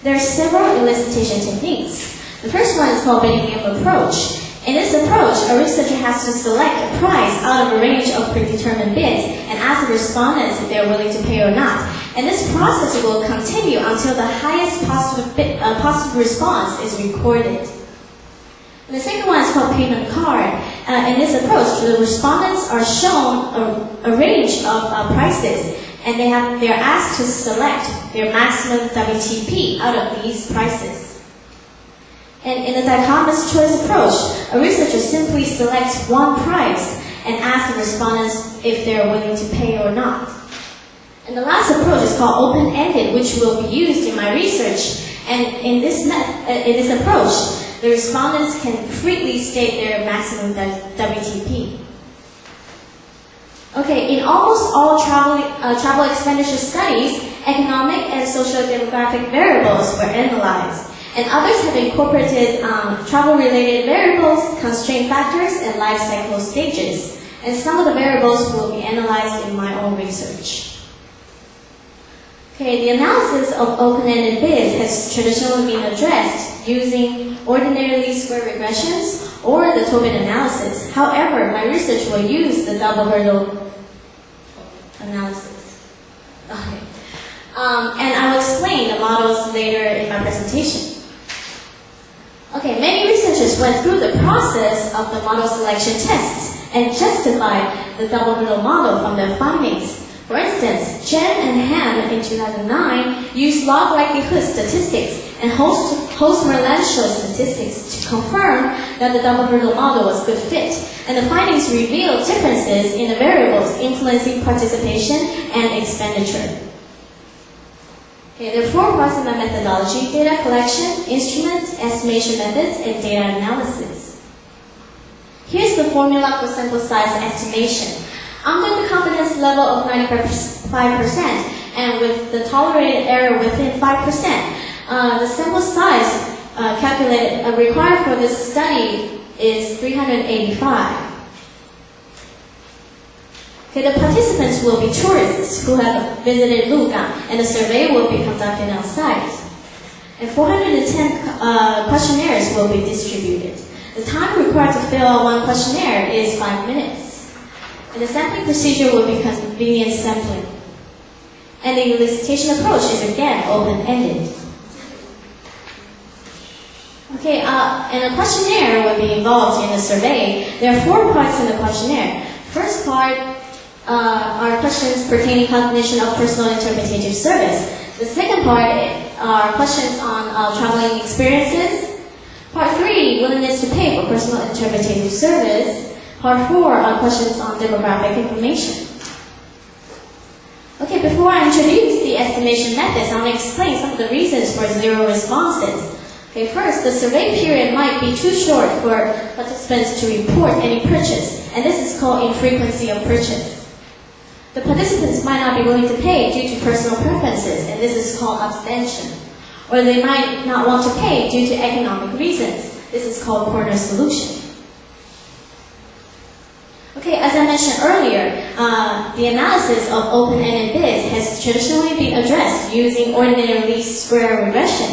There are several elicitation techniques. The first one is called bidding game approach. In this approach, a researcher has to select a price out of a range of predetermined bids and ask the respondents if they are willing to pay or not. And this process will continue until the highest possible response is recorded. And the second one is called payment card. In this approach, the respondents are shown a range of prices, and they are asked to select their maximum WTP out of these prices. And in the dichotomous choice approach, a researcher simply selects one price and asks the respondents if they are willing to pay or not. And the last approach is called open-ended, which will be used in my research. And in this approach, the respondents can freely state their maximum WTP. Okay, in almost all travel expenditure studies, economic and socio-demographic variables were analyzed. And others have incorporated travel-related variables, constraint factors, and life cycle stages. And some of the variables will be analyzed in my own research. Okay, the analysis of open-ended bids has traditionally been addressed using ordinary least square regressions or the Tobin analysis. However, my research will use the double hurdle analysis. Okay. And I will explain the models later in my presentation. Okay, many researchers went through the process of the model selection tests and justified the double hurdle model from their findings. For instance, Jen and Ham in 2009 used log likelihood statistics and host-Merlancho statistics to confirm that the double hurdle model was a good fit, and the findings revealed differences in the variables influencing participation and expenditure. Okay, there are 4 parts in my methodology: data collection, instrument, estimation methods, and data analysis. Here's the formula for sample size estimation. Under the confidence level of 95% and with the tolerated error within 5%, the sample size calculated required for this study is 385. Okay, the participants will be tourists who have visited Lugang, and the survey will be conducted on site. And 410 questionnaires will be distributed. The time required to fill out one questionnaire is 5 minutes. And the sampling procedure will be convenience sampling. And the elicitation approach is again open-ended. Okay, and a questionnaire will be involved in the survey. There are 4 parts in the questionnaire. First part are questions pertaining cognition of personal interpretative service. The second part are questions on traveling experiences. Part 3, willingness to pay for personal interpretative service. Part 4 are questions on demographic information. Okay, before I introduce the estimation methods, I want to explain some of the reasons for 0 responses. Okay, first, the survey period might be too short for participants to report any purchase, and this is called infrequency of purchase. The participants might not be willing to pay due to personal preferences, and this is called abstention. Or they might not want to pay due to economic reasons. This is called corner solution. Okay, as I mentioned earlier, the analysis of open-ended bids has traditionally been addressed using ordinary least square regression.